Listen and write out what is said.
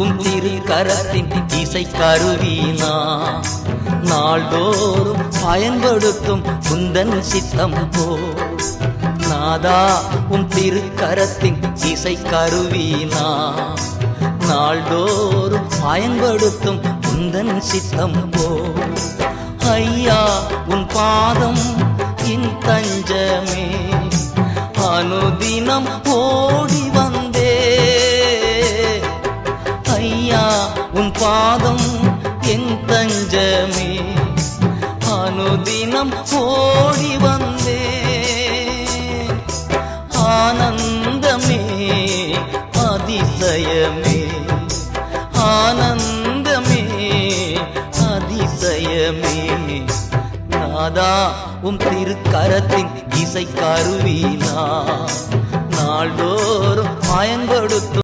உம் திருக்கரத்தின் இசை கருவினா நாள்தோறும் பயன்படுத்தும் உந்தன் சித்தம் போ நாதா உம் திருக்கரத்தின் இசை கருவினா நாள்தோறும் பயன்படுத்தும் உந்தன் சித்தம் போ ஐயா உன் பாதம் என் தஞ்சமே அனுதினம் ஓடி வந்தே ஐயா உன் பாதம் என் தஞ்சமே அனுதினம் ஓடி வந்தே ஆனந்தமே அதிசயமே ஆனந்தமே அதிசயமே நாதா உம் திருக்கரத்தின் இசை கருவினா நாள்தோறும் பயன்படுத்தும்